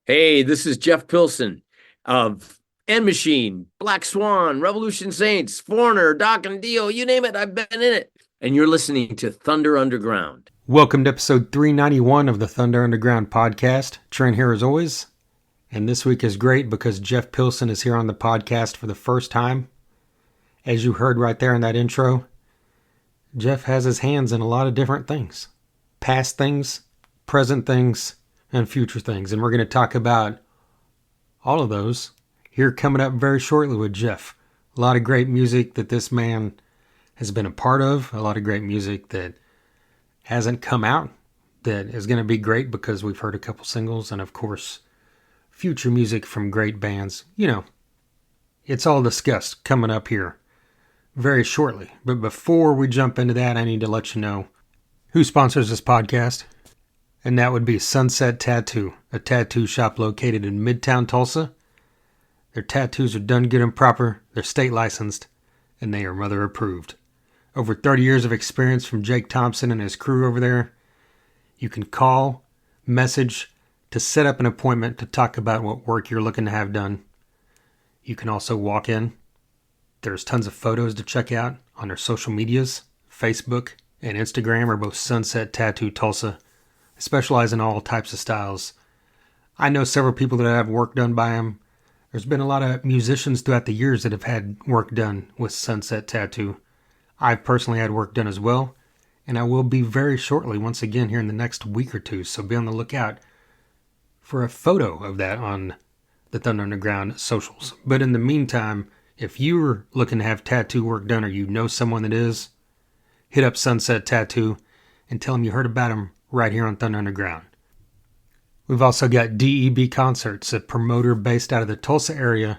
Hey, this is Jeff Pilson of End Machine, Black Swan, Revolution Saints, Foreigner, Dokken, Dio, you name it, I've been in it. And you're listening to Thunder Underground. Welcome to episode 391 of the Thunder Underground podcast. Trent here as always. And this week is great because Jeff Pilson is here on the podcast for the first time. As you heard right there in that intro, Jeff has his hands in a lot of different things. Past things, present things, and future things. And we're going to talk about all of those here coming up very shortly with Jeff. A lot of great music that this man has been a part of. A lot of great music that hasn't come out that is going to be great because we've heard a couple singles. And of course, future music from great bands. You know, it's all discussed coming up here very shortly. But before we jump into that, I need to let you know who sponsors this podcast. And that would be Sunset Tattoo, a tattoo shop located in Midtown Tulsa. Their tattoos are done good and proper, they're state licensed, and they are mother approved. Over 30 years of experience from Jake Thompson and his crew over there. You can call, message to set up an appointment to talk about what work you're looking to have done. You can also walk in. There's tons of photos to check out on their social medias. Facebook and Instagram are both Sunset Tattoo Tulsa. They specialize in all types of styles. I know several people that have work done by them. There's been a lot of musicians throughout the years that have had work done with Sunset Tattoo. I've personally had work done as well, and I will be very shortly once again here in the next week or two, so be on the lookout for a photo of that on the Thunder Underground socials. But in the meantime, if you're looking to have tattoo work done or you know someone that is, hit up Sunset Tattoo and tell them you heard about them right here on Thunder Underground. We've also got DEB Concerts, a promoter based out of the Tulsa area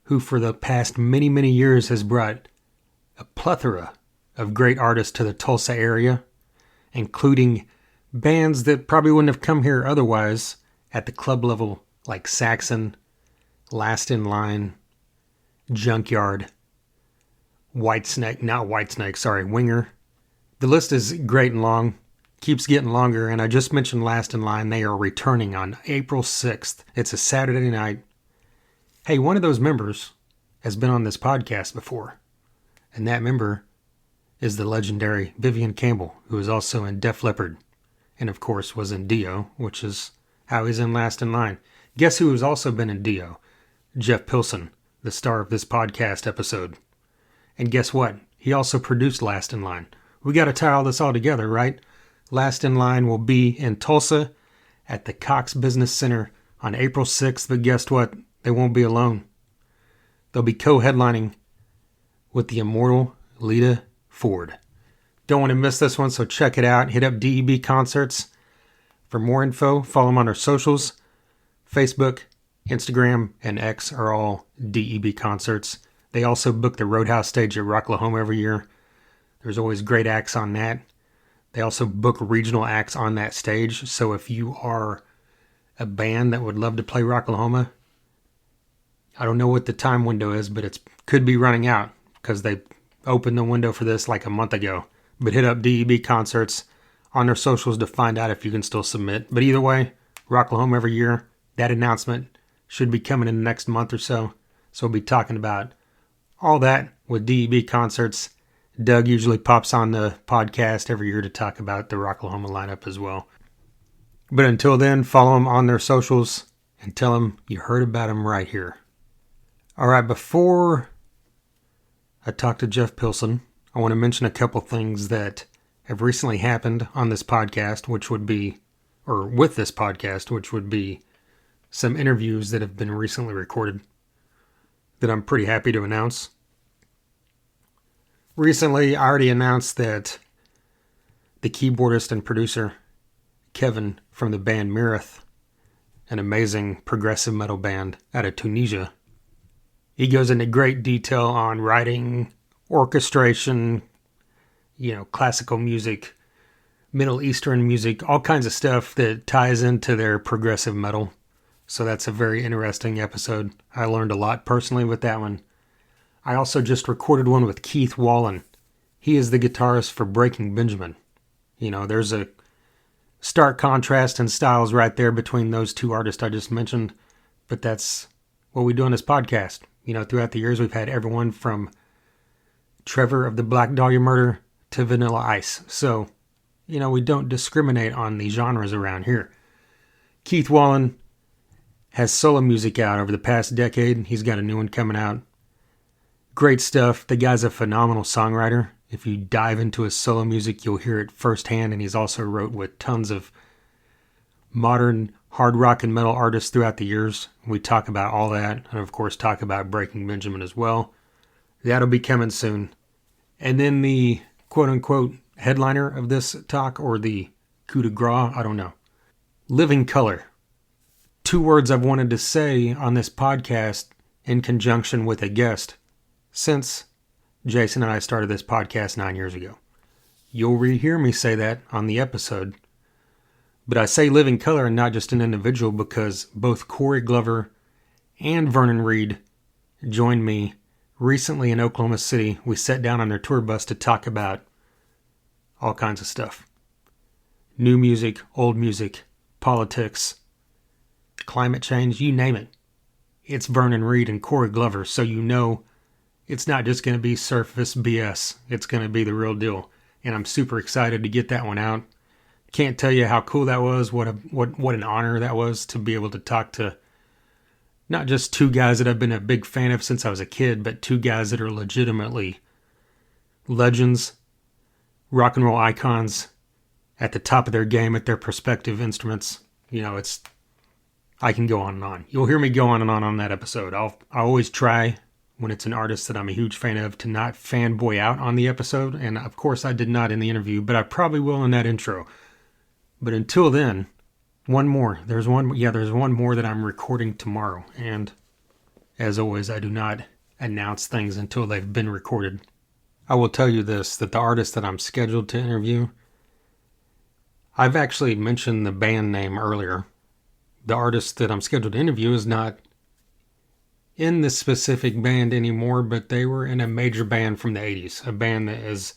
who for the past many, many years has brought a plethora of great artists to the Tulsa area, including bands that probably wouldn't have come here otherwise at the club level, like Saxon, Last in Line, Junkyard, Winger. The list is great and long, keeps getting longer, and I just mentioned Last in Line. They are returning on April 6th. It's a Saturday night. Hey, one of those members has been on this podcast before. And that member is the legendary Vivian Campbell, who is also in Def Leppard, and of course was in Dio, which is how he's in Last in Line. Guess who has also been in Dio? Jeff Pilson, the star of this podcast episode. And guess what? He also produced Last in Line. We got to tie all this all together, right? Last in Line will be in Tulsa at the Cox Business Center on April 6th, but guess what? They won't be alone. They'll be co-headlining with the immortal Lita Ford. Don't want to miss this one, so check it out. Hit up DEB Concerts for more info. Follow them on our socials. Facebook, Instagram, and X are all DEB Concerts. They also book the Roadhouse stage at Rocklahoma every year. There's always great acts on that. They also book regional acts on that stage. So if you are a band that would love to play Rocklahoma, I don't know what the time window is, but it could be running out because they opened the window for this like a month ago. But hit up DEB Concerts on their socials to find out if you can still submit. But either way, Rocklahoma every year. That announcement should be coming in the next month or so. So we'll be talking about all that with DEB Concerts. Doug usually pops on the podcast every year to talk about the Rocklahoma lineup as well. But until then, follow them on their socials and tell them you heard about them right here. All right, before I talked to Jeff Pilson, I want to mention a couple things that have recently happened on this podcast, with this podcast, which would be some interviews that have been recently recorded that I'm pretty happy to announce. Recently, I already announced that the keyboardist and producer, Kevin from the band Mirith, an amazing progressive metal band out of Tunisia, he goes into great detail on writing, orchestration, classical music, Middle Eastern music, all kinds of stuff that ties into their progressive metal. So that's a very interesting episode. I learned a lot personally with that one. I also just recorded one with Keith Wallen. He is the guitarist for Breaking Benjamin. There's a stark contrast in styles right there between those two artists I just mentioned. But that's what we do on this podcast. Throughout the years, we've had everyone from Trevor of the Black Dahlia Murder to Vanilla Ice. So, we don't discriminate on the genres around here. Keith Wallen has solo music out over the past decade. He's got a new one coming out. Great stuff. The guy's a phenomenal songwriter. If you dive into his solo music, you'll hear it firsthand. And he's also wrote with tons of modern hard rock and metal artists throughout the years. We talk about all that. And of course, talk about Breaking Benjamin as well. That'll be coming soon. And then the quote-unquote headliner of this talk, or the coup de grace, I don't know. Living Color. 2 words I've wanted to say on this podcast in conjunction with a guest since Jason and I started this podcast 9 years ago. You'll rehear me say that on the episode. But I say Living Color and not just an individual because both Corey Glover and Vernon Reid joined me recently in Oklahoma City. We sat down on their tour bus to talk about all kinds of stuff. New music, old music, politics, climate change, you name it. It's Vernon Reid and Corey Glover, so it's not just going to be surface BS. It's going to be the real deal. And I'm super excited to get that one out. Can't tell you how cool that was, what an honor that was to be able to talk to not just 2 guys that I've been a big fan of since I was a kid, but 2 guys that are legitimately legends, rock and roll icons at the top of their game at their respective instruments. I can go on and on. You'll hear me go on and on that episode. I always try, when it's an artist that I'm a huge fan of, to not fanboy out on the episode. And of course I did not in the interview, but I probably will in that intro. But until then, one more. There's one more that I'm recording tomorrow. And as always, I do not announce things until they've been recorded. I will tell you this, that the artist that I'm scheduled to interview, I've actually mentioned the band name earlier. The artist that I'm scheduled to interview is not in this specific band anymore, but they were in a major band from the 80s. A band that is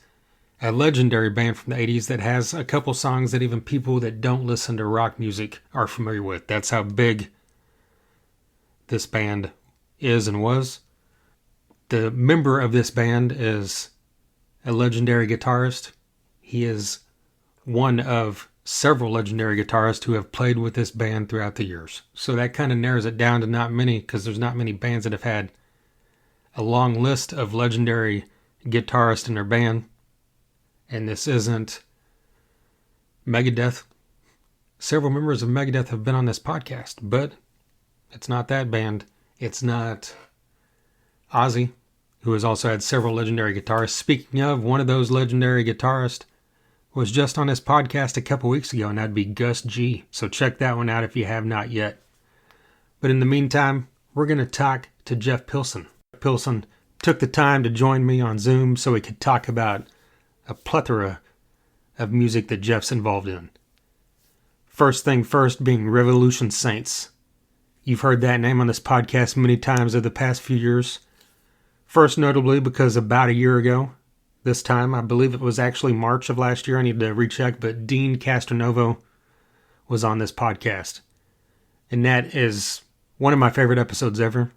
a legendary band from the 80s that has a couple songs that even people that don't listen to rock music are familiar with. That's how big this band is and was. The member of this band is a legendary guitarist. He is one of several legendary guitarists who have played with this band throughout the years. So that kind of narrows it down to not many, because there's not many bands that have had a long list of legendary guitarists in their band. And this isn't Megadeth. Several members of Megadeth have been on this podcast, but it's not that band. It's not Ozzy, who has also had several legendary guitarists. Speaking of, one of those legendary guitarists was just on this podcast a couple weeks ago, and that'd be Gus G. So check that one out if you have not yet. But in the meantime, we're going to talk to Jeff Pilson. Pilson took the time to join me on Zoom so we could talk about a plethora of music that Jeff's involved in. First thing first being Revolution Saints. You've heard that name on this podcast many times over the past few years. First notably because about a year ago, this time, I believe it was actually March of last year, I need to recheck, but Dean Castronovo was on this podcast. And that is one of my favorite episodes ever.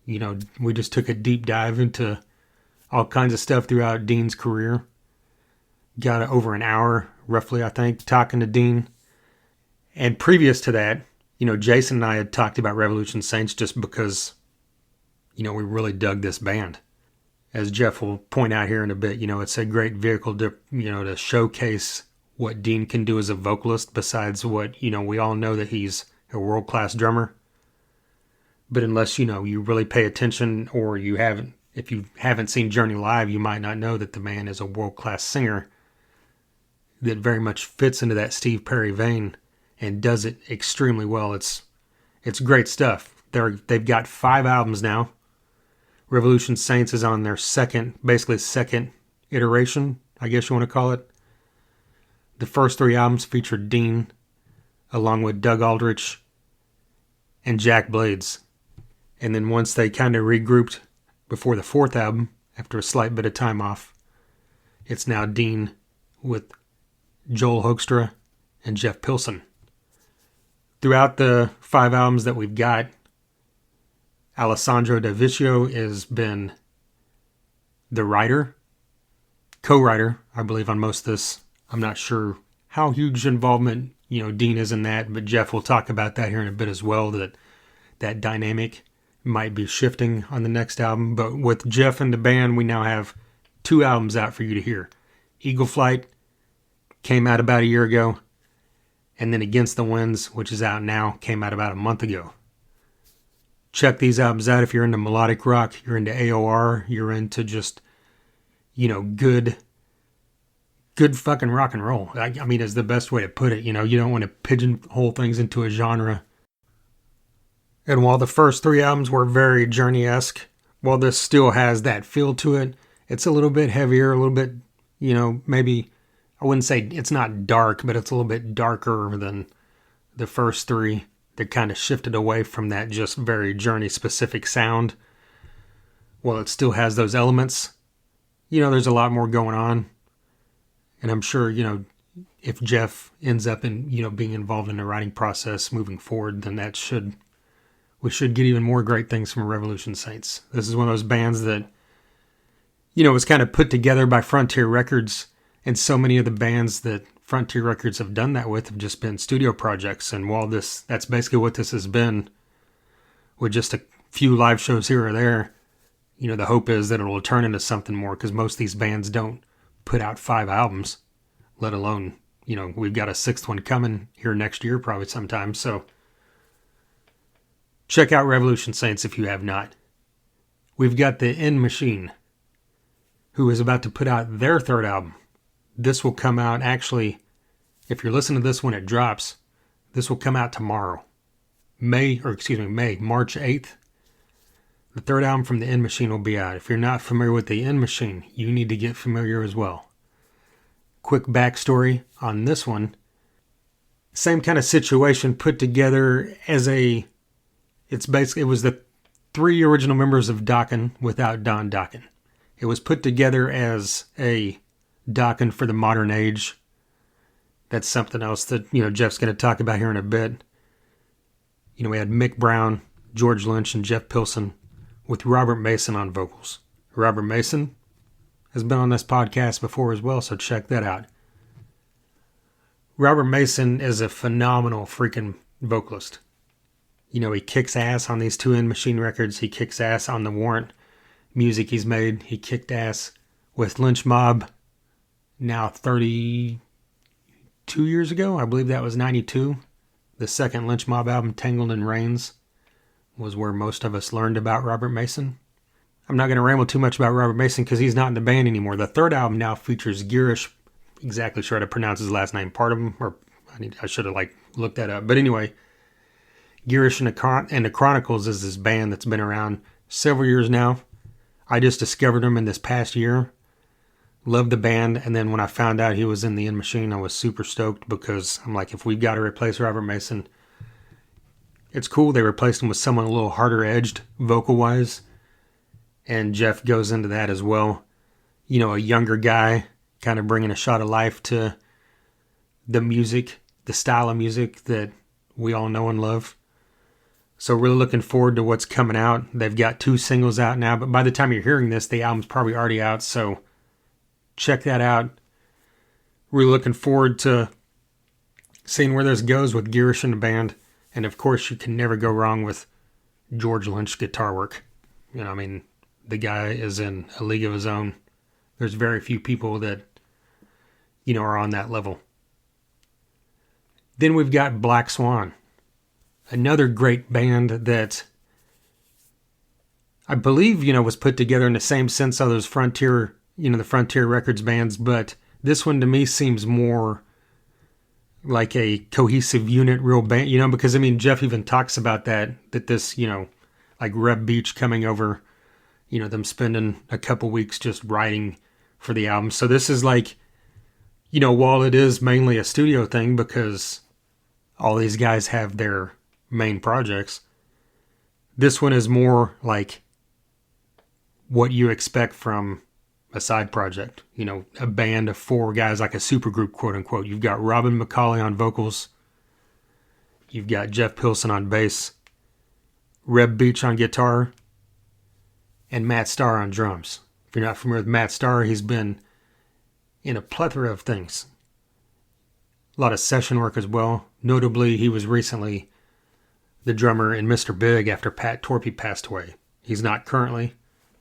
We just took a deep dive into all kinds of stuff throughout Dean's career. Got over an hour, roughly, I think, talking to Dean. And previous to that, Jason and I had talked about Revolution Saints just because, we really dug this band. As Jeff will point out here in a bit, it's a great vehicle to showcase what Dean can do as a vocalist, besides what, we all know that he's a world-class drummer. But unless, you really pay attention, or if you haven't seen Journey live, you might not know that the man is a world-class singer that very much fits into that Steve Perry vein and does it extremely well. It's great stuff. They've got 5 albums now. Revolution Saints is on their second iteration, I guess you want to call it. The first 3 albums featured Dean, along with Doug Aldrich and Jack Blades. And then once they kind of regrouped before the 4th album, after a slight bit of time off, it's now Dean with Joel Hoekstra and Jeff Pilson. Throughout the 5 albums that we've got, Alessandro Del Vecchio has been the writer, co-writer, I believe, on most of this. I'm not sure how huge involvement, Dean is in that, but Jeff will talk about that here in a bit as well, that dynamic might be shifting on the next album. But with Jeff and the band, we now have 2 albums out for you to hear. Eagle Flight came out about a year ago, and then Against the Winds, which is out now, came out about a month ago. Check these albums out if you're into melodic rock, you're into AOR, you're into just, good fucking rock and roll. I mean, is the best way to put it. You don't want to pigeonhole things into a genre. And while the first 3 albums were very Journey-esque, while this still has that feel to it, it's a little bit heavier, a little bit, maybe, I wouldn't say it's not dark, but it's a little bit darker than the first 3. They kind of shifted away from that just very Journey-specific sound. While it still has those elements, there's a lot more going on. And I'm sure, if Jeff ends up in, being involved in the writing process moving forward, then we should get even more great things from Revolution Saints. This is one of those bands that, was kind of put together by Frontier Records, and so many of the bands that Frontier Records have done that with have just been studio projects. And while that's basically what this has been, with just a few live shows here or there, the hope is that it will turn into something more, because most of these bands don't put out 5 albums, let alone, we've got a 6th one coming here next year probably sometime. So check out Revolution Saints if you have not. We've got the End Machine, who is about to put out their 3rd album. This will come out, actually, if you're listening to this when it drops, this will come out tomorrow. March 8th. The 3rd album from the End Machine will be out. If you're not familiar with the End Machine, you need to get familiar as well. Quick backstory on this one. Same kind of situation put together as it was the 3 original members of Dokken without Don Dokken. It was put together as a Dokken for the modern age. That's something else that, Jeff's going to talk about here in a bit. We had Mick Brown, George Lynch, and Jeff Pilson with Robert Mason on vocals. Robert Mason has been on this podcast before as well, so check that out. Robert Mason is a phenomenal freaking vocalist. He kicks ass on these 2 End Machine records. He kicks ass on the Warrant music he's made. He kicked ass with Lynch Mob now 32 years ago. I believe that was 92. The second Lynch Mob album, Tangled in Rains, was where most of us learned about Robert Mason. I'm not going to ramble too much about Robert Mason because he's not in the band anymore. The 3rd album now features Girish, exactly sure how to pronounce his last name, I should have looked that up. But anyway, Girish and the Chronicles is this band that's been around several years now. I just discovered him in this past year. Loved the band, and then when I found out he was in the End Machine, I was super stoked, because I'm like, if we've got to replace Robert Mason, it's cool they replaced him with someone a little harder edged vocal-wise, and Jeff goes into that as well. A younger guy, kind of bringing a shot of life to the music, the style of music that we all know and love. So really looking forward to what's coming out. They've got 2 singles out now, but by the time you're hearing this, the album's probably already out, so check that out. Really looking forward to seeing where this goes with Girish in the band. And of course, you can never go wrong with George Lynch guitar work. The guy is in a league of his own. There's very few people that, are on that level. Then we've got Black Swan, another great band that I believe, was put together in the same sense of those Frontier, the Frontier Records bands, but this one to me seems more like a cohesive unit, real band, because Jeff even talks about that this, like Reb Beach coming over, them spending a couple weeks just writing for the album. So this is while it is mainly a studio thing, because all these guys have their main projects, this one is more like what you expect from a side project, a band of four guys, like a supergroup, quote unquote. You've got Robin McCauley on vocals, you've got Jeff Pilson on bass, Reb Beach on guitar, and Matt Starr on drums. If you're not familiar with Matt Starr, he's been in a plethora of things. A lot of session work as well. Notably, he was recently the drummer in Mr. Big after Pat Torpey passed away. He's not currently,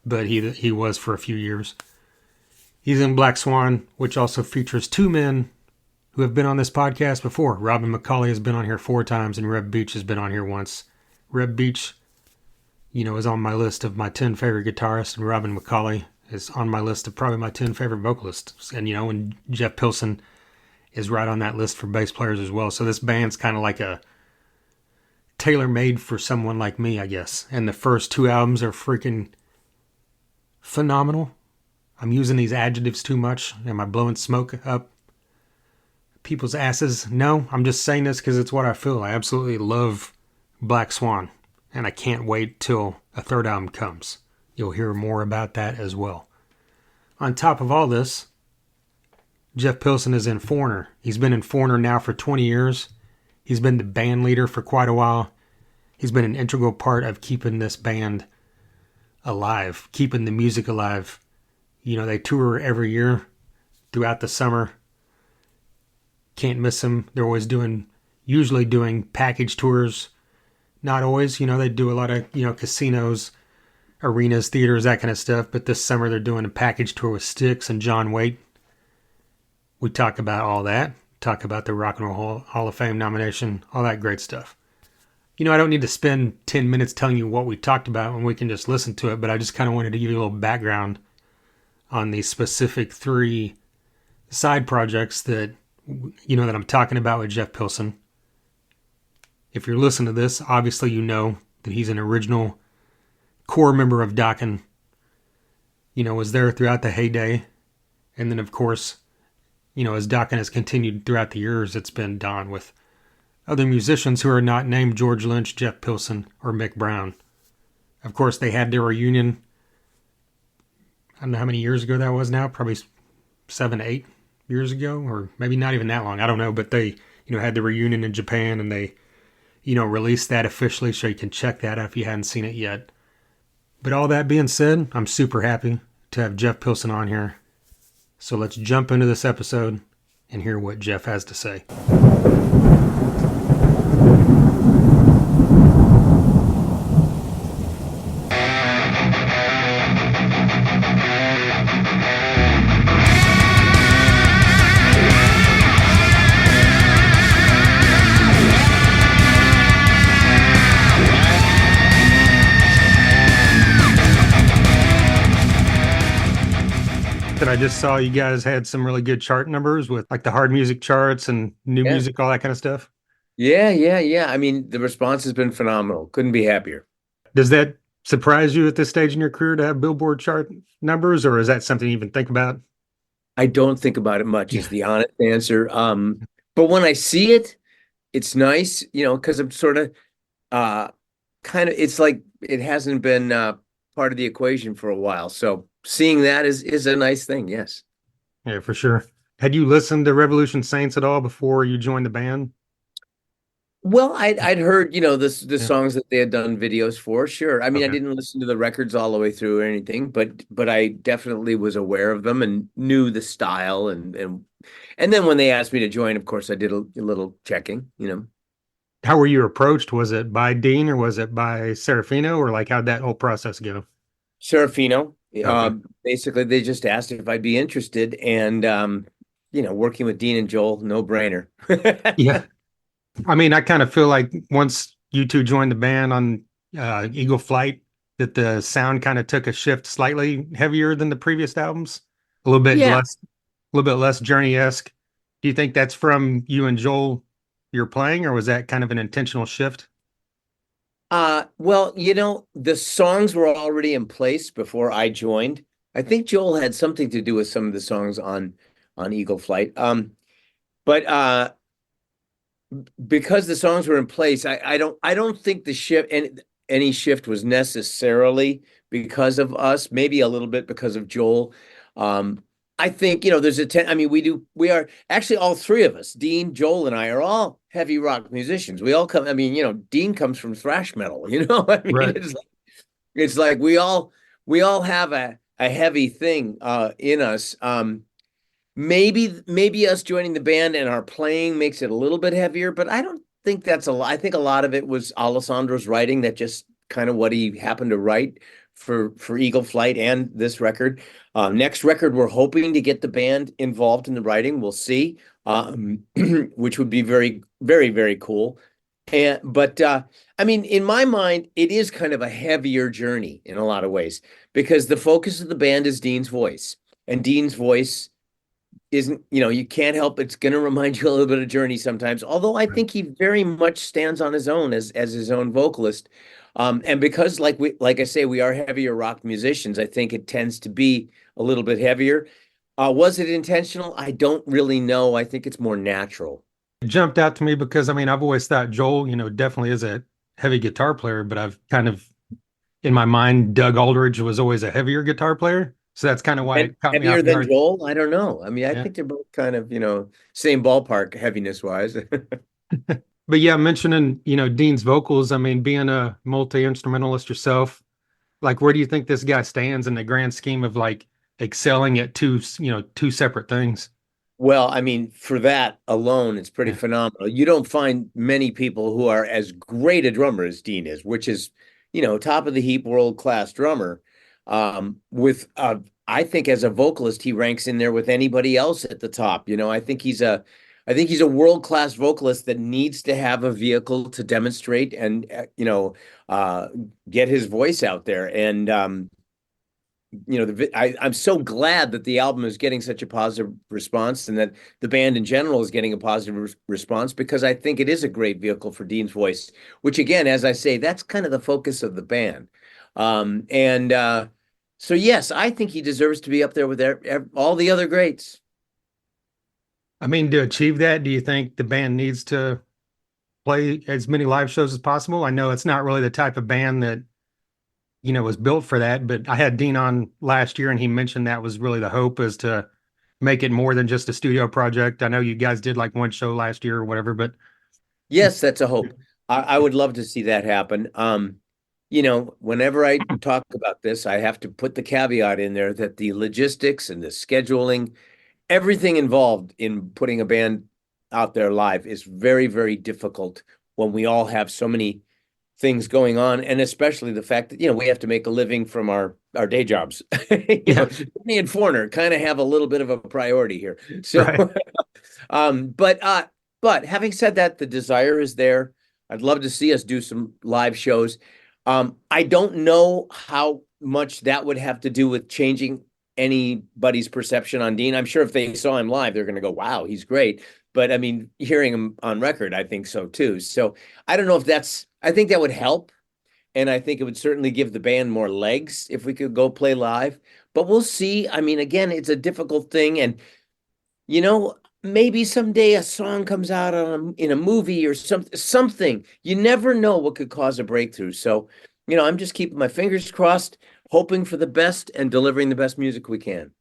but he was for a few years. He's in Black Swan, which also features two men who have been on this podcast before. Robin McCauley has been on here 4 times, and Reb Beach has been on here once. Reb Beach, is on my list of my 10 favorite guitarists, and Robin McCauley is on my list of probably my 10 favorite vocalists. And Jeff Pilson is right on that list for bass players as well. So this band's kind of like a tailor-made for someone like me, I guess. And the first 2 albums are freaking phenomenal. I'm using these adjectives too much. Am I blowing smoke up people's asses? No, I'm just saying this because it's what I feel. I absolutely love Black Swan, and I can't wait till a 3rd album comes. You'll hear more about that as well. On top of all this, Jeff Pilson is in Foreigner. He's been in Foreigner now for 20 years. He's been the band leader for quite a while. He's been an integral part of keeping this band alive, keeping the music alive. They tour every year throughout the summer. Can't miss them. They're always usually doing package tours. Not always, they do a lot of, casinos, arenas, theaters, that kind of stuff. But this summer they're doing a package tour with Styx and John Waite. We talk about all that. Talk about the Rock and Roll Hall of Fame nomination, all that great stuff. I don't need to spend 10 minutes telling you what we talked about when we can just listen to it, but I just kind of wanted to give you a little background on these specific 3 side projects that, that I'm talking about with Jeff Pilson. If you're listening to this, obviously you know that he's an original core member of Dokken, was there throughout the heyday. And then, of course, as Dokken has continued throughout the years, it's been Don with other musicians who are not named George Lynch, Jeff Pilson, or Mick Brown. Of course, they had their reunion. I don't know how many years ago that was now, probably 7, 8 years ago, or maybe not even that long. I don't know, but they, had the reunion in Japan, and they, released that officially, so you can check that out if you hadn't seen it yet. But all that being said, I'm super happy to have Jeff Pilson on here. So let's jump into this episode and hear what Jeff has to say. I just saw you guys had some really good chart numbers with like the hard music charts and new music, all that kind of stuff. Yeah. I mean, the response has been phenomenal. Couldn't be happier. Does that surprise you at this stage in your career to have Billboard chart numbers, or is that something you even think about? I don't think about it much is the honest answer. But when I see it, it's nice, because I'm sort of it's like it hasn't been part of the equation for a while. So seeing that is a nice thing. Yes. Yeah, for sure. Had you listened to Revolution Saints at all before you joined the band? Well, I'd heard, the songs that they had done videos for. Sure. I mean, I didn't listen to the records all the way through or anything, but I definitely was aware of them and knew the style. And then when they asked me to join, of course, I did a little checking, How were you approached? Was it by Dean or was it by Serafino, or like how'd that whole process go? Serafino. Basically, they just asked if I'd be interested, and working with Dean and Joel, no brainer. Yeah, I mean, I kind of feel like once you two joined the band on Eagle Flight, that the sound kind of took a shift, slightly heavier than the previous albums, a little bit less Journey-esque. Do you think that's from you and Joel you're playing, or was that kind of an intentional shift? Well, the songs were already in place before I joined. I think Joel had something to do with some of the songs on Eagle Flight. But because the songs were in place, I don't think the shift and any shift was necessarily because of us, maybe a little bit because of Joel. I think, there's I mean, we are actually all three of us, Dean, Joel, and I are all heavy rock musicians. We all come, I mean, Dean comes from thrash metal, I mean, Right. it's like we all have a heavy thing in us. Maybe us joining the band and our playing makes it a little bit heavier, but I don't think that's a lot. I think a lot of it was Alessandro's writing, that just kind of what he happened to write for Eagle Flight and this record. Next record, we're hoping to get the band involved in the writing. We'll see, which would be very, very, very cool. But I mean, in my mind, it is kind of a heavier journey in a lot of ways because the focus of the band is Dean's voice, and Dean's voice isn't, you can't help, it's going to remind you a little bit of Journey sometimes, although I think he very much stands on his own as his own vocalist. And because like I say, we are heavier rock musicians, I think it tends to be a little bit heavier. Was it intentional? I don't really know. I think it's more natural. It jumped out to me because I mean, I've always thought Joel, definitely is a heavy guitar player, but I've kind of in my mind, Doug Aldridge was always a heavier guitar player. So that's kind of why And it caught me heavier off than guard. Joel? I don't know. I mean, I Yeah. think they're both kind of, same ballpark heaviness wise. But yeah, mentioning, Dean's vocals, I mean, being a multi-instrumentalist yourself, like where do you think this guy stands in the grand scheme of like excelling at two separate things? Well, I mean, for that alone, it's pretty Yeah. phenomenal. You don't find many people who are as great a drummer as Dean is, which is, top of the heap, world class drummer. With I think as a vocalist, he ranks in there with anybody else at the top. I think he's a world class vocalist that needs to have a vehicle to demonstrate and uh, get his voice out there. And I'm so glad that the album is getting such a positive response and that the band in general is getting a positive response, because I think it is a great vehicle for Dean's voice, which again, as I say, that's kind of the focus of the band. And so, yes, I think he deserves to be up there with all the other greats. I mean, to achieve that, do you think the band needs to play as many live shows as possible? I know it's not really the type of band that, was built for that, but I had Dean on last year and he mentioned that was really the hope is to make it more than just a studio project. I know you guys did like one show last year or whatever, but Yes, that's a hope. I would love to see that happen. Whenever I talk about this, I have to put the caveat in there that the logistics and the scheduling, everything involved in putting a band out there live is very, very difficult when we all have so many things going on, and especially the fact that we have to make a living from our day jobs. yeah, Me and Foreigner kind of have a little bit of a priority here. So, right. but having said that, the desire is there. I'd love to see us do some live shows. I don't know how much that would have to do with changing anybody's perception on Dean. I'm sure if they saw him live, they're going to go, "Wow, he's great." But I mean, hearing him on record, I think so too. So I don't know if I think that would help. And I think it would certainly give the band more legs if we could go play live. But we'll see. I mean, again, it's a difficult thing. And, maybe someday a song comes out in a movie or something. You never know what could cause a breakthrough. So, I'm just keeping my fingers crossed, hoping for the best and delivering the best music we can.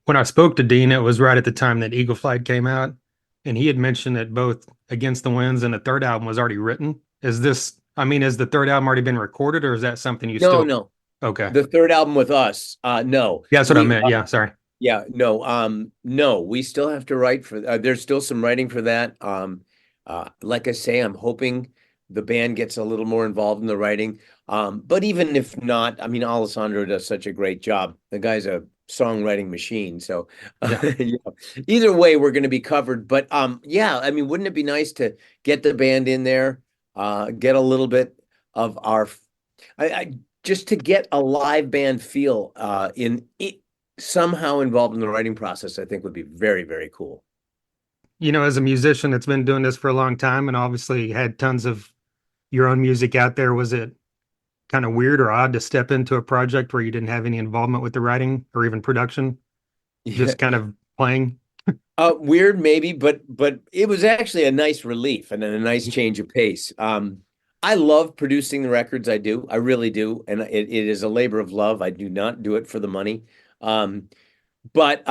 When I spoke to Dean, it was right at the time that Eagle Flight came out, and he had mentioned that both Against the Winds and the third album was already written. I mean, has the third album already been recorded, or is that something you No, still? no. Okay. The third album with us, no. Yeah, that's what I We meant. Yeah, sorry. Yeah, no, no, we still have to write for, there's still some writing for that. Like I say, I'm hoping the band gets a little more involved in the writing. But even if not, I mean, Alessandro does such a great job. The guy's a songwriting machine. So, Yeah. either way, we're going to be covered. But yeah, I mean, wouldn't it be nice to get the band in there, get a little bit of I just to get a live band feel in it somehow involved in the writing process, I think would be very, very cool. As a musician that's been doing this for a long time and obviously had tons of your own music out there, was it kind of weird or odd to step into a project where you didn't have any involvement with the writing or even production, Yeah. just kind of playing? Weird maybe, but it was actually a nice relief and a nice change of pace. I love producing the records I do. I really do. And it is a labor of love. I do not do it for the money. Um, but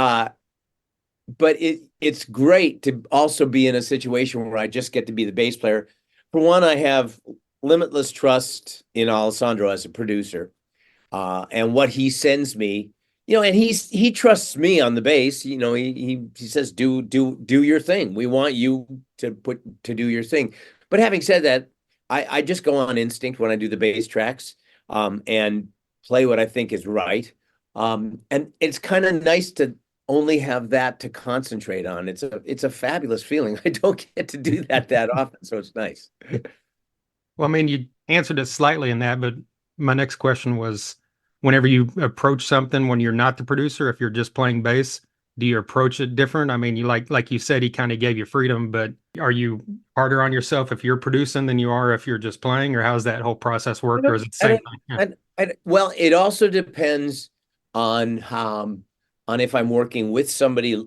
it's great to also be in a situation where I just get to be the bass player. For one, I have limitless trust in Alessandro as a producer, and what he sends me, and he trusts me on the bass. He says, do your thing. We want you to do your thing. But having said that, I just go on instinct when I do the bass tracks, and play what I think is right. And it's kind of nice to only have that to concentrate on. It's a fabulous feeling. I don't get to do that often, so it's nice. Well, I mean, you answered it slightly in that, but my next question was whenever you approach something when you're not the producer, if you're just playing bass, do you approach it different? I mean, you like you said, he kind of gave you freedom, but are you harder on yourself if you're producing than you are if you're just playing, or how's that whole process I work, or don't, is it the I same don't, thing? Yeah. well, it also depends on on if I'm working with somebody,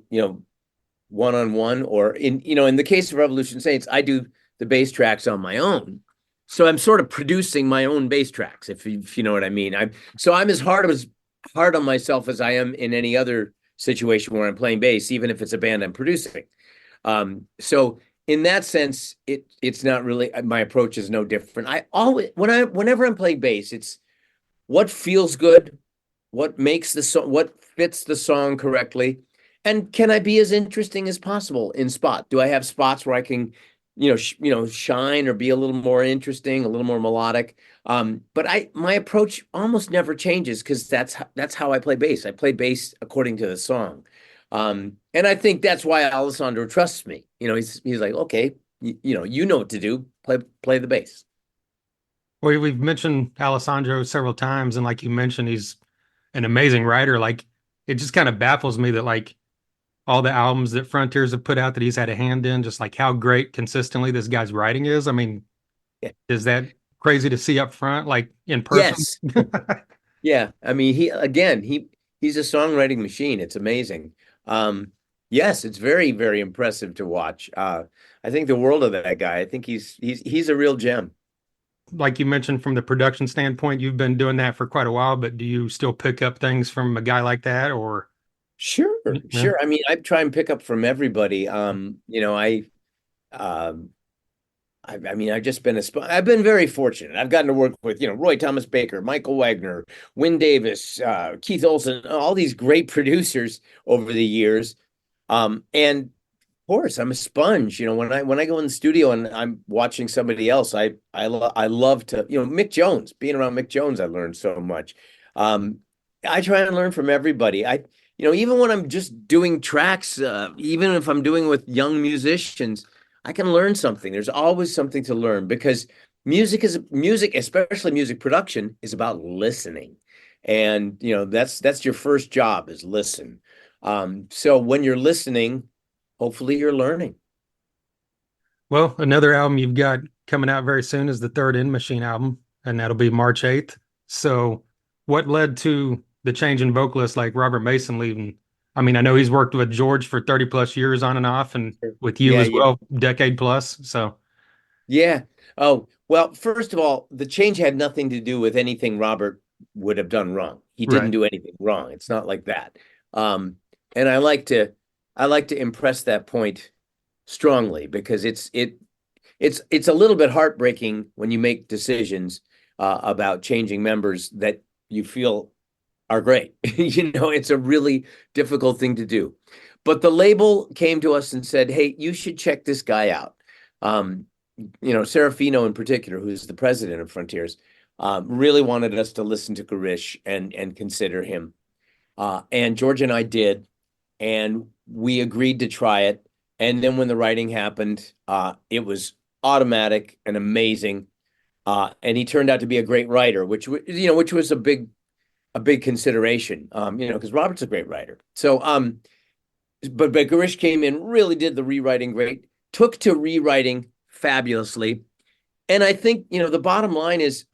one on one, or in the case of Revolution Saints, I do the bass tracks on my own. So I'm sort of producing my own bass tracks, if you know what I mean. I'm as hard on myself as I am in any other situation where I'm playing bass, even if it's a band I'm producing. So in that sense, it's not really, my approach is no different. I always whenever I'm playing bass, it's what feels good, what makes the song, what fits the song correctly, and can I be as interesting as possible in spot? Do I have spots where I can, shine or be a little more interesting, a little more melodic? But my approach almost never changes because that's how I play bass. I play bass according to the song. And I think that's why Alessandro trusts me. He's like, okay, you know what to do. Play the bass. Well, we've mentioned Alessandro several times, and like you mentioned, he's an amazing writer. Like, it just kind of baffles me that like all the albums that Frontiers have put out that he's had a hand in, just like how great consistently this guy's writing is. I mean, Yeah. is that crazy to see up front, like in person? Yes. Yeah, I mean, he's a songwriting machine. It's amazing. Um, yes, it's very, very impressive to watch. I think the world of that guy. I think he's a real gem. Like you mentioned, from the production standpoint, you've been doing that for quite a while, but do you still pick up things from a guy like that, or Sure, yeah, sure. I mean, I try and pick up from everybody. Um, I mean, I've been very fortunate. I've gotten to work with, Roy Thomas Baker, Michael Wagner, Wynn Davis, Keith Olsen, all these great producers over the years. And of course, I'm a sponge. When I go in the studio and I'm watching somebody else, I love to, Mick Jones. Being around Mick Jones, I learned so much. Um, I try and learn from everybody. Even when I'm just doing tracks, even if I'm doing with young musicians, I can learn something. There's always something to learn because music, especially music production, is about listening. And that's your first job is listen. So when you're listening, hopefully you're learning. well, another album you've got coming out very soon is the third In Machine album, and that'll be March 8th. So, what led to the change in vocalists like Robert Mason leaving? I mean, I know he's worked with George for 30 plus years on and off, and with you Yeah, as yeah, well, decade plus. So, yeah. Oh, well, first of all, the change had nothing to do with anything Robert would have done wrong. He didn't right. do anything wrong. It's not like that. Um, and I like to impress that point strongly because it's a little bit heartbreaking when you make decisions about changing members that you feel are great. It's a really difficult thing to do. But the label came to us and said, "Hey, you should check this guy out." Um, Serafino in particular, who's the president of Frontiers, really wanted us to listen to Garish and consider him. And George and I did, and we agreed to try it. And then when the writing happened, it was automatic and amazing. And he turned out to be a great writer, which was a big consideration, because Robert's a great writer. So, but Garish came in, really did the rewriting great, took to rewriting fabulously. And I think, the bottom line is,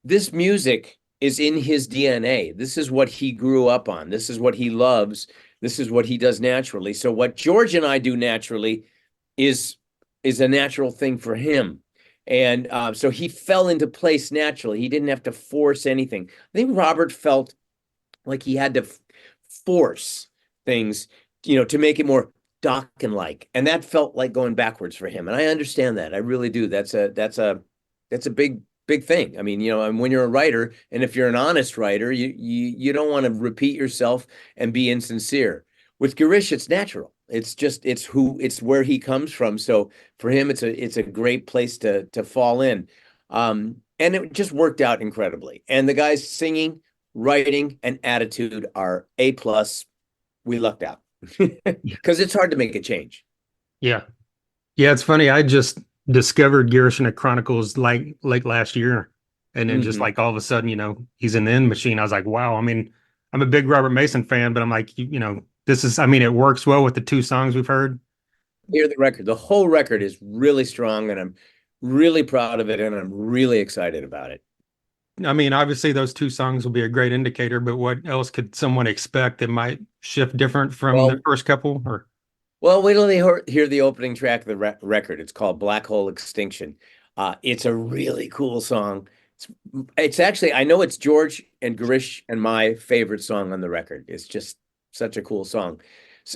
this music is in his DNA. This is what he grew up on. This is what he loves. This is what he does naturally. So what George and I do naturally is is a natural thing for him. And so he fell into place naturally. He didn't have to force anything. I think Robert felt like he had to force things, to make it more Dokken-like. And that felt like going backwards for him. And I understand that. I really do. That's a big thing. I mean, and when you're a writer, and if you're an honest writer, you don't want to repeat yourself and be insincere. With Girish, it's natural. It's where he comes from. So for him, it's a great place to fall in. And it just worked out incredibly. And the guy's singing, writing, and attitude are A plus. We lucked out because it's hard to make a change. Yeah. Yeah, it's funny. I just discovered Garrison Chronicles like late last year. And then just Hmm. like all of a sudden, he's in the end machine. I was like, wow. I mean, I'm a big Robert Mason fan, but I'm like, this is, I mean, it works well with the two songs we've heard. Hear the record. The whole record is really strong, and I'm really proud of it, and I'm really excited about it. I mean, obviously those two songs will be a great indicator, but what else could someone expect that might shift different from the Well, first couple? Or wait till they hear the opening track of the record. It's called Black Hole Extinction. It's a really cool song. It's actually, I know it's George and Garish and my favorite song on the record. It's just such a cool song.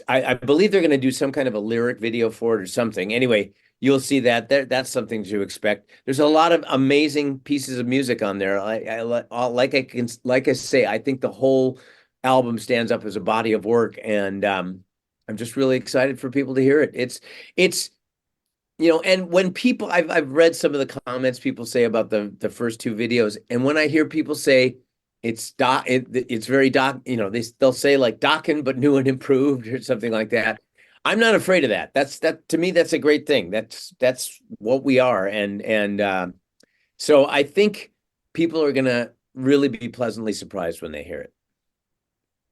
I believe they're going to do some kind of a lyric video for it or something. Anyway, you'll see that. That's something to expect. There's a lot of amazing pieces of music on there. Like I say, I think the whole album stands up as a body of work, and I'm just really excited for people to hear it. It's and when people, I've read some of the comments people say about the first two videos, and when I hear people say it's very they'll say like Dokken but new and improved or something like that. I'm not afraid of that. That to me, that's a great thing. That's what we are, and so I think people are gonna really be pleasantly surprised when they hear it.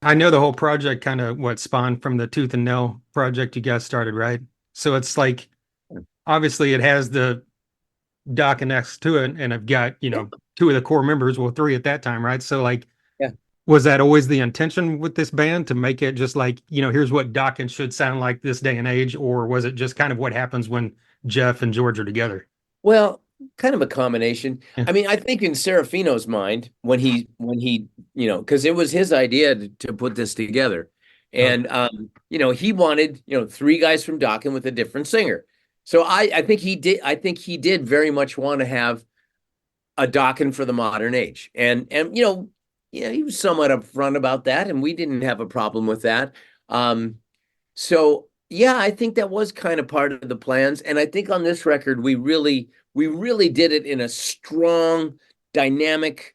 I know the whole project kind of what spawned from the Tooth and Nail project you guys started, right? So it's like obviously it has the doc next to it, and I've got, Yeah, two of the core members, well, three at that time, right? So like yeah. was that always the intention with this band to make it just like, here's what Dokken should sound like this day and age, or was it just kind of what happens when Jeff and George are together? Well, kind of a combination. Yeah. I mean, I think in Serafino's mind, when he, because it was his idea to put this together, Okay. and he wanted, three guys from Dokken with a different singer. So I think he did. I think he did very much want to have a Dokken for the modern age, and yeah, he was somewhat upfront about that, and we didn't have a problem with that. Um, so yeah, I think that was kind of part of the plans. And I think on this record, we really did it in a strong, dynamic,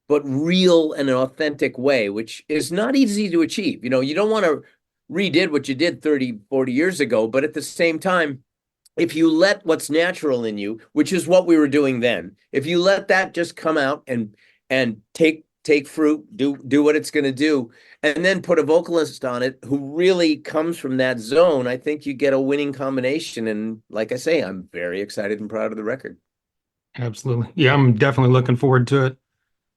but real and authentic way, which is not easy to achieve. You don't want to redid what you did 30, 40 years ago, but at the same time, if you let what's natural in you, which is what we were doing then, if you let that just come out and take fruit, do what it's going to do, and then put a vocalist on it who really comes from that zone, I think you get a winning combination. And like I say, I'm very excited and proud of the record. Absolutely. Yeah, I'm definitely looking forward to it.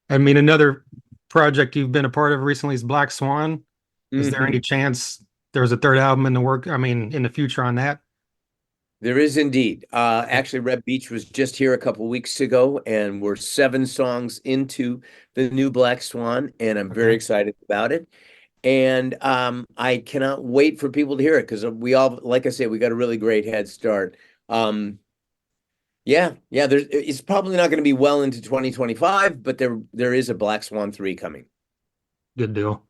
I mean, another project you've been a part of recently is Black Swan. Is there any Hmm. chance there's a third album in the work? I mean, in the future on that? There is indeed. Okay. Actually, Red Beach was just here a couple weeks ago, and we're 7 songs into the new Black Swan, and I'm very Okay. excited about it. And I cannot wait for people to hear it because we all, like I say, we got a really great head start. Yeah, it's probably not going to be well into 2025, but there is a Black Swan 3 coming. Good deal.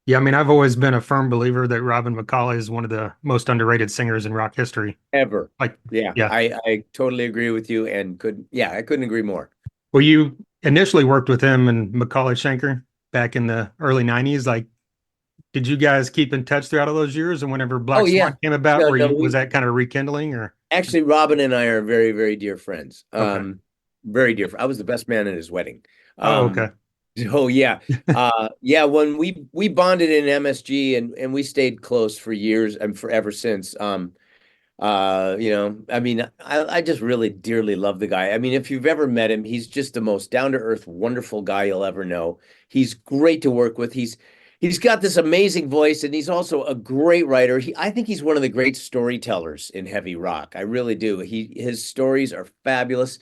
Yeah, I mean, I've always been a firm believer that Robin McCauley is one of the most underrated singers in rock history. Ever. Like, Yeah, yeah. I totally agree with you, and I couldn't agree more. Well, you initially worked with him and Macaulay Schenker back in the early 90s. Like, did you guys keep in touch throughout all those years? And whenever Oh Black Swan yeah. came about, No, no, was we that kind of rekindling or? actually, Robin and I are very, very dear friends. Okay. Very dear. I was the best man at his wedding. Oh, Um, okay. oh yeah. Yeah, when we bonded in MSG, and we stayed close for years and forever since. I mean, I just really dearly love the guy. I mean, if you've ever met him, he's just the most down-to-earth, wonderful guy you'll ever know. He's great to work with. He's got this amazing voice, and he's also a great writer. I think he's one of the great storytellers in heavy rock. I really do. His stories are fabulous.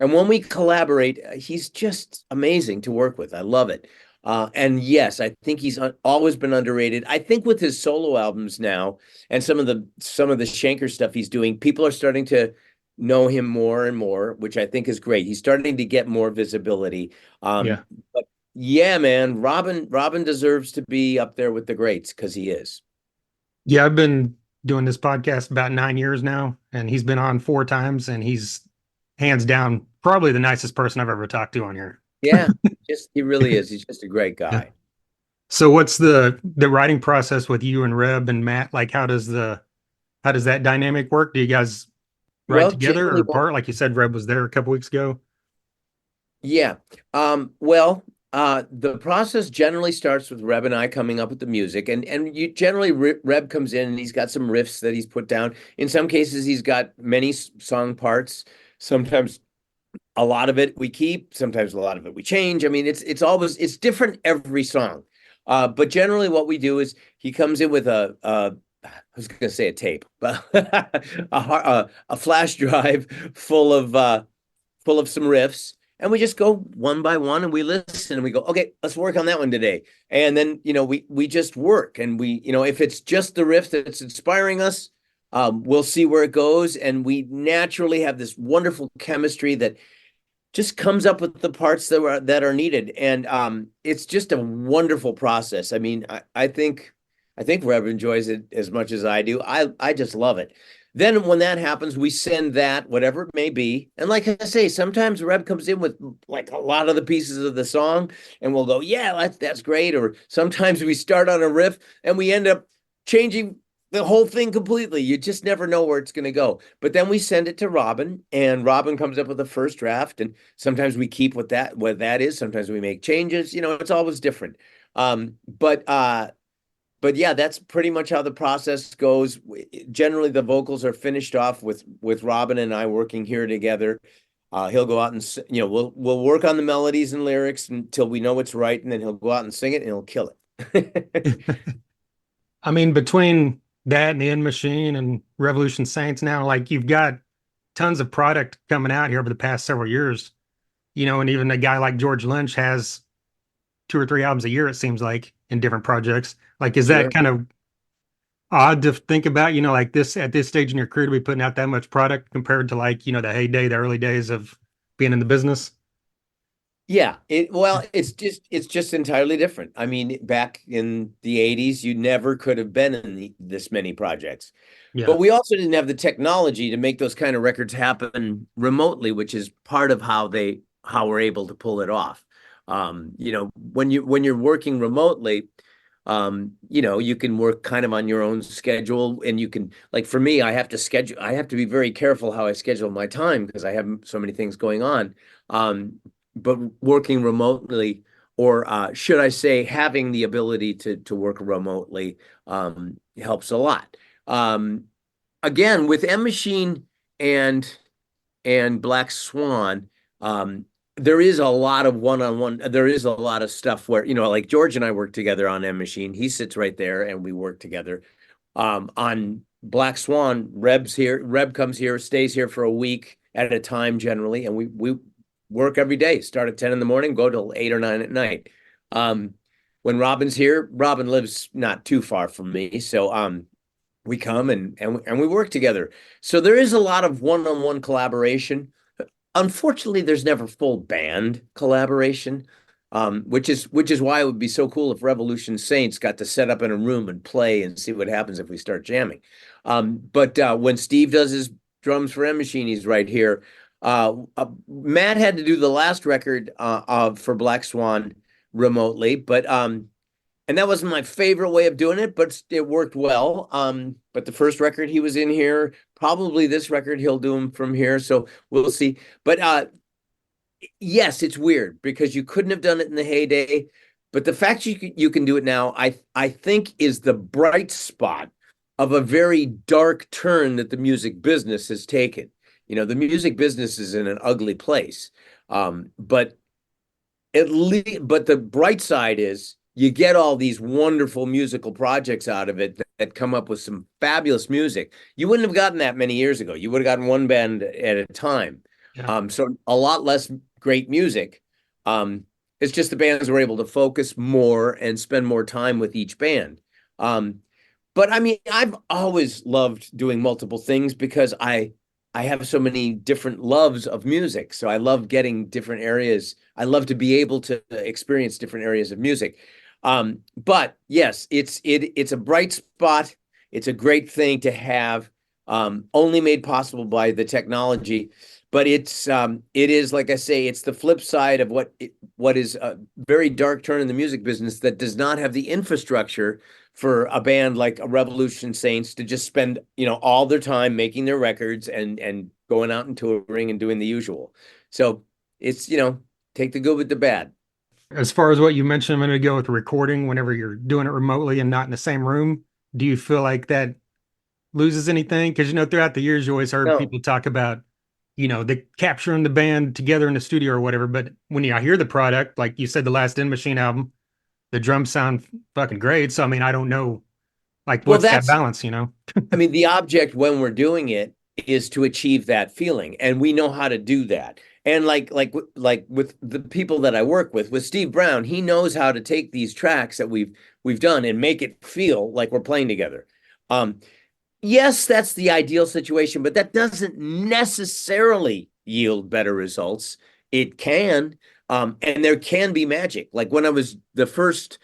And when we collaborate, he's just amazing to work with. I love it. And yes, I think he's always been underrated. I think with his solo albums now and some of the Shanker stuff he's doing, people are starting to know him more and more, which I think is great. He's starting to get more visibility. Yeah. But yeah, man, Robin deserves to be up there with the greats because he is. Yeah, I've been doing this podcast about 9 years now, and he's been on 4 times, and he's hands down probably the nicest person I've ever talked to on here. Yeah, just he really is. He's just a great Yeah. guy. So what's the writing process with you and Reb and Matt? Like how does that dynamic work? Do you guys write Well, together or generally, apart? Like you said, Reb was there a couple weeks ago. yeah. Well, the process generally starts with Reb and I coming up with the music, and you generally Reb comes in and he's got some riffs that he's put down. In some cases, he's got many song parts. Sometimes a lot of it we keep, sometimes a lot of it we change. I mean, it's different every song. But generally, what we do is he comes in with I was going to say a tape, but a flash drive full of some riffs, and we just go one by one and we listen and we go, okay, let's work on that one today. And then, we just work, and if it's just the riff that's inspiring us, we'll see where it goes. And we naturally have this wonderful chemistry that just comes up with the parts that are needed. And it's just a wonderful process. I mean, I think Reb enjoys it as much as I do. I just love it. Then when that happens, we send that, whatever it may be. And like I say, sometimes Reb comes in with like a lot of the pieces of the song, and we'll go, yeah, that's great. Or sometimes we start on a riff and we end up changing the whole thing completely. You just never know where it's going to go. But then we send it to Robin, and Robin comes up with the first draft. And sometimes we keep what that is. Sometimes we make changes. It's always different. Um, but uh, but yeah, that's pretty much how the process goes. Generally, the vocals are finished off with Robin and I working here together. He'll go out and we'll work on the melodies and lyrics until we know it's right, and then he'll go out and sing it, and he'll kill it. I mean, between that and the End Machine and Revolution Saints now, like you've got tons of product coming out here over the past several years, and even a guy like George Lynch has 2 or 3 albums a year, it seems like, in different projects. Like, is that Sure. kind of odd to think about, like this at this stage in your career to be putting out that much product compared to like, the heyday, the early days of being in the business? Yeah, it's just entirely different. I mean, back in the 80s, you never could have been in this many projects. Yeah. But we also didn't have the technology to make those kind of records happen remotely, which is part of how we're able to pull it off. When you're working remotely, you can work kind of on your own schedule, and you can, like, for me, I have to be very careful how I schedule my time because I have so many things going on. But working remotely, or should I say, having the ability to work remotely, helps a lot. Again, with M Machine and Black Swan, there is a lot of one-on-one. There is a lot of stuff where, like George and I work together on M Machine. He sits right there, and we work together. On Black Swan, Reb's here. Reb comes here, stays here for a week at a time generally, and we work every day. Start at 10 in the morning, go till 8 or 9 at night. Um, when Robin's here, Robin lives not too far from me, so we come and we work together. So there is a lot of one-on-one collaboration. Unfortunately, there's never full band collaboration, which is why it would be so cool if Revolution Saints got to set up in a room and play and see what happens if we start jamming. But when Steve does his drums for M Machine, he's right here. Matt had to do the last record for Black Swan remotely, but and that wasn't my favorite way of doing it, but it worked well. But the first record he was in here, probably this record he'll do them from here, so we'll see. But yes, it's weird because you couldn't have done it in the heyday, but the fact you can do it now, I think, is the bright spot of a very dark turn that the music business has taken. The music business is in an ugly place, but but the bright side is you get all these wonderful musical projects out of it that come up with some fabulous music. You wouldn't have gotten that many years ago. You would have gotten one band at a time. Yeah. So a lot less great music. Um, It's just the bands were able to focus more and spend more time with each band. Um, but I mean, I've always loved doing multiple things because I have so many different loves of music. So I love getting different areas. I love to be able to experience different areas of music. But yes, it's a bright spot. It's a great thing to have, only made possible by the technology. But it is like I say, it's the flip side of what is a very dark turn in the music business that does not have the infrastructure for a band like a Revolution Saints to just spend, all their time making their records and going out and touring and doing the usual. So it's, take the good with the bad. As far as what you mentioned a minute ago with recording, whenever you're doing it remotely and not in the same room, do you feel like that loses anything? Because throughout the years, you always heard No. people talk about, the capturing the band together in the studio or whatever. But when I hear the product, like you said, the last In Machine album, the drums sound fucking great. So I mean, I don't know, like, Well, what's that that's balance, I mean, the object when we're doing it is to achieve that feeling, and we know how to do that. And like with the people that I work with Steve Brown, he knows how to take these tracks that we've done and make it feel like we're playing together. Um, yes, that's the ideal situation, but that doesn't necessarily yield better results. It can, and there can be magic. Like when I was the first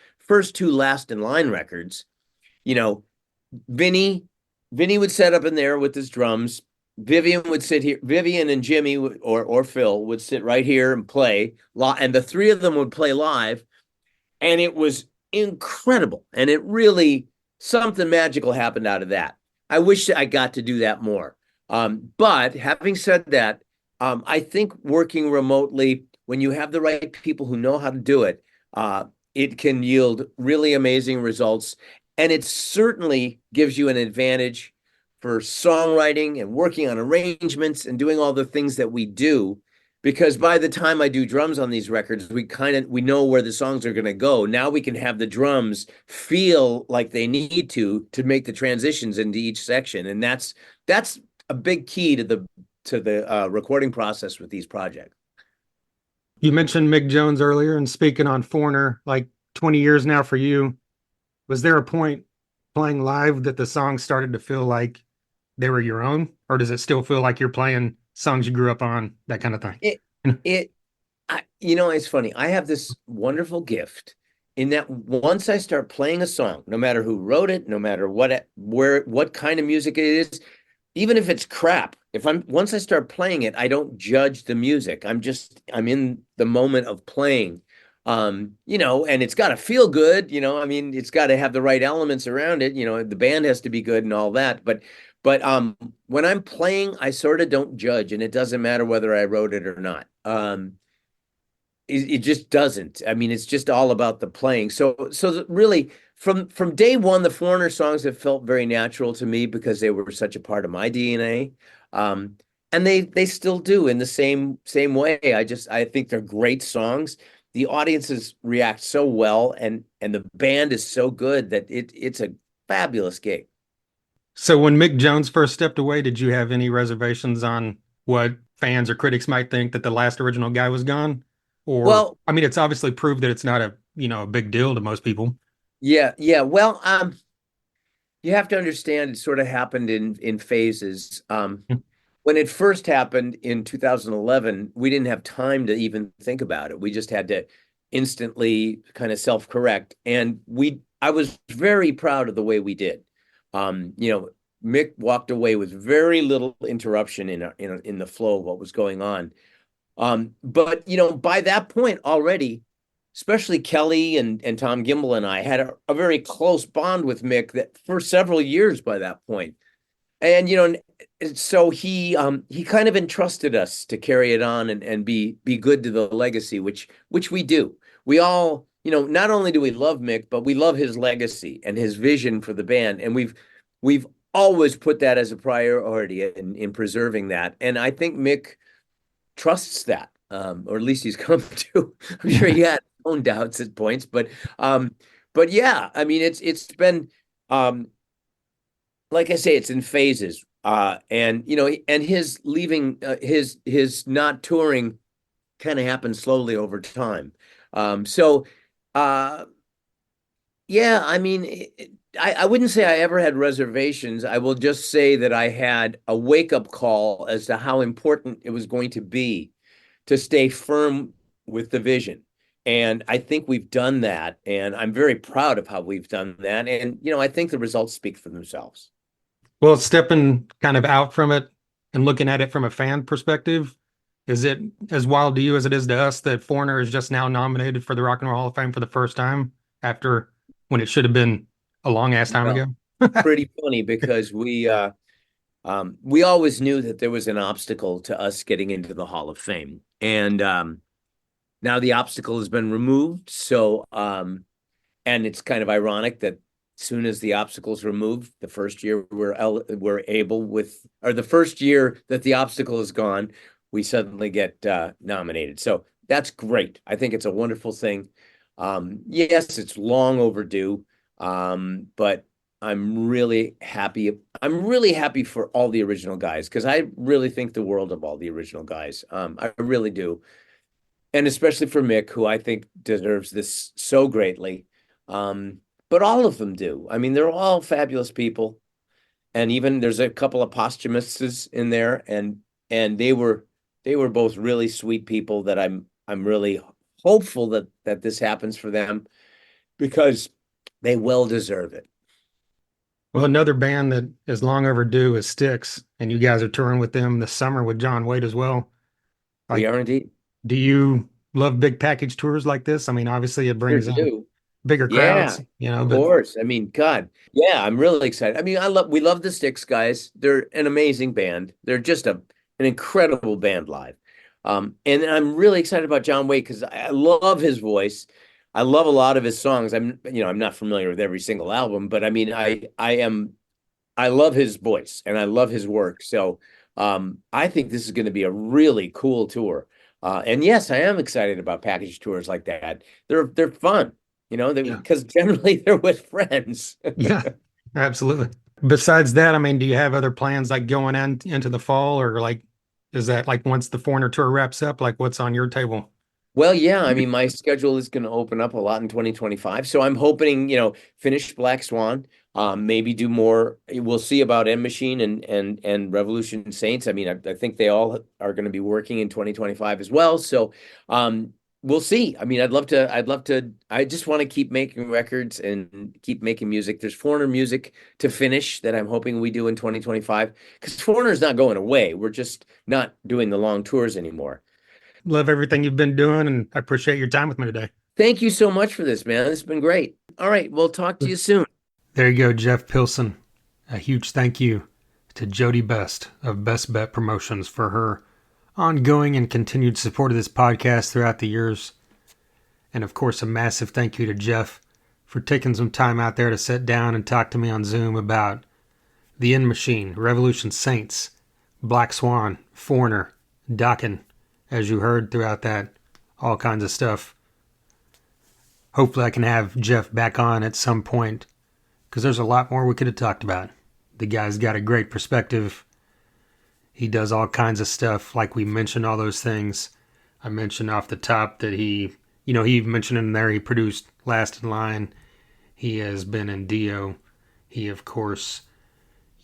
two Last in Line records, you know, Vinny, Vinny would set up in there with his drums. Vivian would sit here. Vivian and Jimmy or Phil would sit right here and play. And the three of them would play live, and it was incredible. And it really something magical happened out of that. I wish I got to do that more. But having said that, I think working remotely when you have the right people who know how to do it, it can yield really amazing results. And it certainly gives you an advantage for songwriting and working on arrangements and doing all the things that we do. Because by the time I do drums on these records, we know where the songs are going to go. Now we can have the drums feel like they need to make the transitions into each section, and that's a big key to the recording process with these projects. You mentioned Mick Jones earlier, and speaking on Foreigner, like 20 years now for you, was there a point playing live that the songs started to feel like they were your own, or does it still feel like you're playing songs you grew up on, that kind of thing? It it it's funny. I have this wonderful gift in that once I start playing a song, no matter who wrote it, no matter what kind of music it is, even if it's crap, if I'm once I start playing it, I don't judge the music. I'm in the moment of playing. And it's got to feel good, I mean, it's got to have the right elements around it, the band has to be good and all that. But when I'm playing, I sort of don't judge, and it doesn't matter whether I wrote it or not. It just doesn't. I mean, it's just all about the playing. So really, from day one, the Foreigner songs have felt very natural to me because they were such a part of my DNA. Um, and they still do in the same way. I think they're great songs. The audiences react so well, and the band is so good that it's a fabulous gig. So when Mick Jones first stepped away, did you have any reservations on what fans or critics might think that the last original guy was gone? Or, Well, I mean, it's obviously proved that it's not a big deal to most people. yeah, yeah. Well, you have to understand it sort of happened in phases. When it first happened in 2011, we didn't have time to even think about it. We just had to instantly kind of self-correct. And I was very proud of the way we did. Mick walked away with very little interruption in the flow of what was going on. But by that point already, especially Kelly and Tom Gimbel and I had a very close bond with Mick that for several years by that point. And so he kind of entrusted us to carry it on and be good to the legacy, which we do. We all, not only do we love Mick, but we love his legacy and his vision for the band. And we've always put that as a priority in preserving that. And I think Mick trusts that, or at least he's come to. I'm sure he had his own doubts at points, but yeah, I mean, it's been, like I say, it's in phases. And his leaving, his not touring kind of happened slowly over time. So, uh, yeah, I mean, I wouldn't say I ever had reservations. I will just say that I had a wake-up call as to how important it was going to be to stay firm with the vision. And I think we've done that. And I'm very proud of how we've done that. And, I think the results speak for themselves. Well, stepping kind of out from it and looking at it from a fan perspective, is it as wild to you as it is to us that Foreigner is just now nominated for the Rock and Roll Hall of Fame for the first time after when it should have been a long ass time Well, ago? pretty funny because we always knew that there was an obstacle to us getting into the Hall of Fame. And now the obstacle has been removed. And it's kind of ironic that soon as the obstacle's removed, the first year we're able with, or the first year that the obstacle is gone, we suddenly get nominated. So that's great. I think it's a wonderful thing. Yes, it's long overdue, but I'm really happy. I'm really happy for all the original guys because I really think the world of all the original guys. I really do, and especially for Mick, who I think deserves this so greatly. Um, but all of them do. I mean, they're all fabulous people, and even there's a couple of posthumuses in there, and they were both really sweet people that I'm really hopeful that this happens for them because they well deserve it. Well, another band that is long overdue is Styx, and you guys are touring with them this summer with John Waite as well. We Like, are indeed. do you love big package tours like this? I mean, obviously it Sure brings in do. bigger Yeah, crowds, of but course. I mean, God, yeah, I'm really excited. I mean, we love the Styx guys. They're an amazing band. They're just an incredible band live. And I'm really excited about John Waite because I love his voice. I love a lot of his songs. I'm not familiar with every single album, but I mean, I love his voice and I love his work. So, I think this is going to be a really cool tour. And yes, I am excited about package tours like that. They're fun, yeah, because generally they're with friends. yeah, absolutely. Besides that, I mean, do you have other plans like going into the fall or like is that like once the Foreigner tour wraps up, like what's on your table? Well, yeah, I mean, my schedule is going to open up a lot in 2025. So I'm hoping, finish Black Swan, maybe do more. We'll see about End Machine and Revolution Saints. I mean, I think they all are going to be working in 2025 as well. So we'll see. I mean, I just want to keep making records and keep making music. There's Foreigner music to finish that I'm hoping we do in 2025 because Foreigner's not going away. We're just not doing the long tours anymore. Love everything you've been doing and I appreciate your time with me today. Thank you so much for this, man. This has been great. All right, we'll talk to you soon. There you go, Jeff Pilson. A huge thank you to Jody Best of Best Bet Promotions for her ongoing and continued support of this podcast throughout the years. And of course, a massive thank you to Jeff for taking some time out there to sit down and talk to me on Zoom about The End Machine, Revolution Saints, Black Swan, Foreigner, Dokken, as you heard throughout that, all kinds of stuff. Hopefully I can have Jeff back on at some point because there's a lot more we could have talked about. The guy's got a great perspective. He does all kinds of stuff, like we mentioned all those things. I mentioned off the top that he even mentioned in there he produced Last in Line. He has been in Dio. He, of course,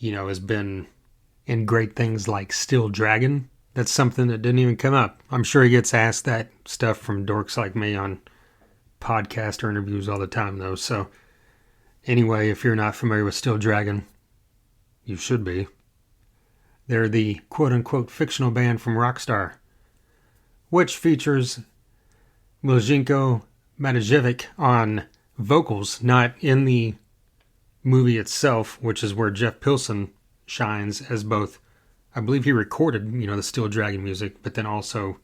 has been in great things like Still Dragon. That's something that didn't even come up. I'm sure he gets asked that stuff from dorks like me on podcast or interviews all the time, though. So, anyway, if you're not familiar with Still Dragon, you should be. They're the quote-unquote fictional band from Rockstar, which features Miljenko Matajevic on vocals, not in the movie itself, which is where Jeff Pilson shines as both. I believe he recorded, the Still Dragon music, but then also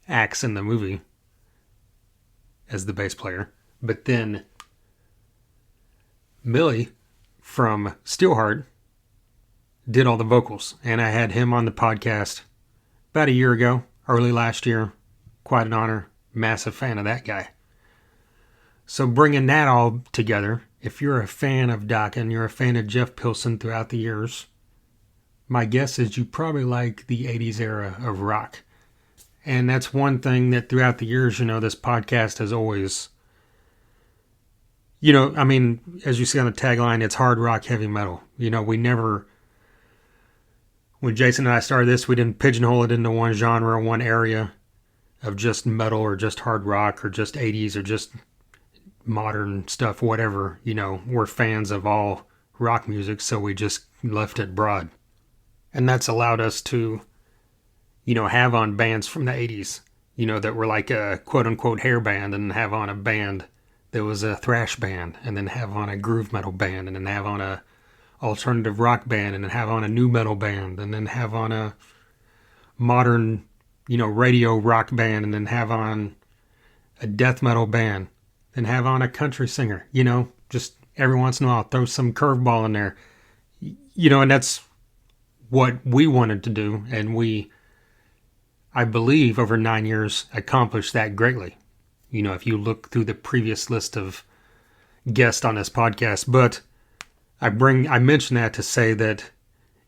acts in the movie as the bass player. But then Millie from Steelheart did all the vocals, and I had him on the podcast about a year ago, early last year. Quite an honor. Massive fan of that guy. So bringing that all together, if you're a fan of Dokken, you're a fan of Jeff Pilson throughout the years, my guess is you probably like the 80s era of rock. And that's one thing that throughout the years, this podcast has always, I mean, as you see on the tagline, it's hard rock, heavy metal. We never, when Jason and I started this, we didn't pigeonhole it into one genre, one area of just metal or just hard rock or just 80s or just modern stuff, whatever. We're fans of all rock music, so we just left it broad. And that's allowed us to, have on bands from the 80s, that were like a quote-unquote hair band, and have on a band that was a thrash band, and then have on a groove metal band, and then have on a alternative rock band, and then have on a new metal band, and then have on a modern, radio rock band, and then have on a death metal band, then have on a country singer, just every once in a while throw some curveball in there, and that's what we wanted to do, and we, I believe, over 9 years accomplished that greatly. If you look through the previous list of guests on this podcast. But I mention that to say that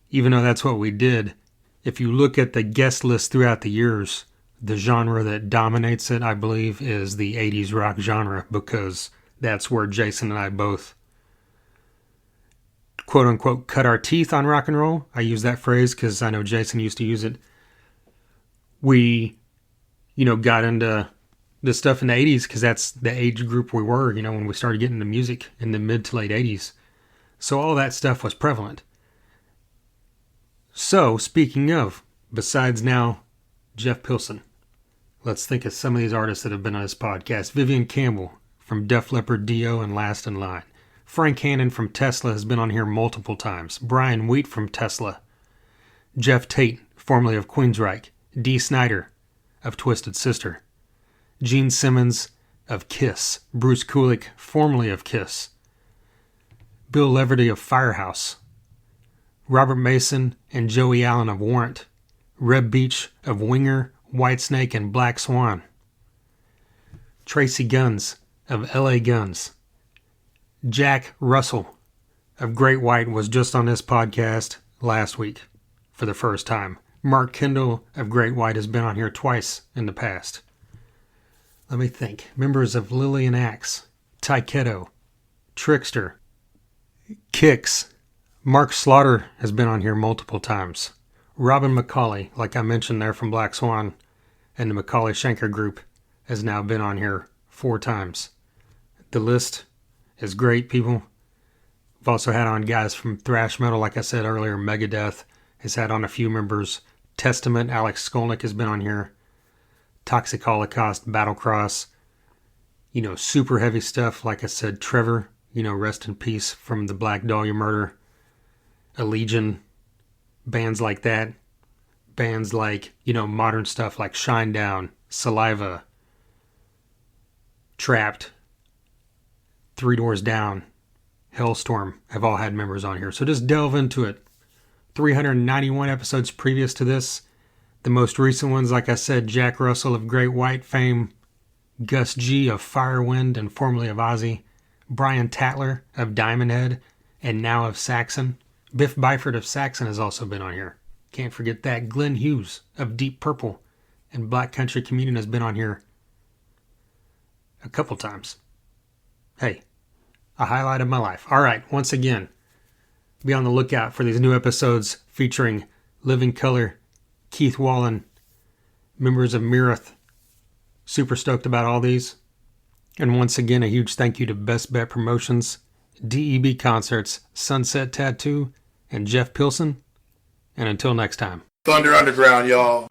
even though that's what we did, if you look at the guest list throughout the years, the genre that dominates it, I believe, is the 80s rock genre, because that's where Jason and I both, quote unquote, cut our teeth on rock and roll. I use that phrase because I know Jason used to use it. We, got into this stuff in the 80s because that's the age group we were, when we started getting into music in the mid to late 80s. So all that stuff was prevalent. So, speaking of, besides now Jeff Pilson, let's think of some of these artists that have been on this podcast. Vivian Campbell from Def Leppard, Dio, and Last in Line. Frank Hannon from Tesla has been on here multiple times. Brian Wheat from Tesla. Jeff Tate, formerly of Queensryche. Dee Snider of Twisted Sister. Gene Simmons of Kiss. Bruce Kulick, formerly of Kiss. Bill Leverty of Firehouse. Robert Mason and Joey Allen of Warrant. Reb Beach of Winger, Whitesnake, and Black Swan. Tracy Guns of LA Guns. Jack Russell of Great White was just on this podcast last week for the first time. Mark Kendall of Great White has been on here twice in the past. Let me think. Members of Lillian Axe, Taiketo, Trickster, Kix. Mark Slaughter has been on here multiple times. Robin McCauley, like I mentioned there from Black Swan, and the McCauley Schenker Group, has now been on here 4 times. The list is great, people. We've also had on guys from thrash metal, like I said earlier. Megadeth has had on a few members. Testament, Alex Skolnick has been on here. Toxic Holocaust, Battlecross. Super heavy stuff, like I said. Trevor, rest in peace from the Black Dahlia murder. Allegion, bands like that. Bands like, modern stuff like Shinedown, Saliva, Trapped, Three Doors Down, Hellstorm have all had members on here. So just delve into it. 391 episodes previous to this. The most recent ones, like I said, Jack Russell of Great White fame, Gus G of Firewind and formerly of Ozzy, Brian Tatler of Diamond Head and now of Saxon. Biff Byford of Saxon has also been on here. Can't forget that. Glenn Hughes of Deep Purple and Black Country Communion has been on here a couple times. Hey, a highlight of my life. All right, once again, be on the lookout for these new episodes featuring Living Color, Keith Wallen, members of Mirith. Super stoked about all these. And once again, a huge thank you to Best Bet Promotions, DEB Concerts, Sunset Tattoo, and Jeff Pilson. And until next time. Thunder Underground, y'all.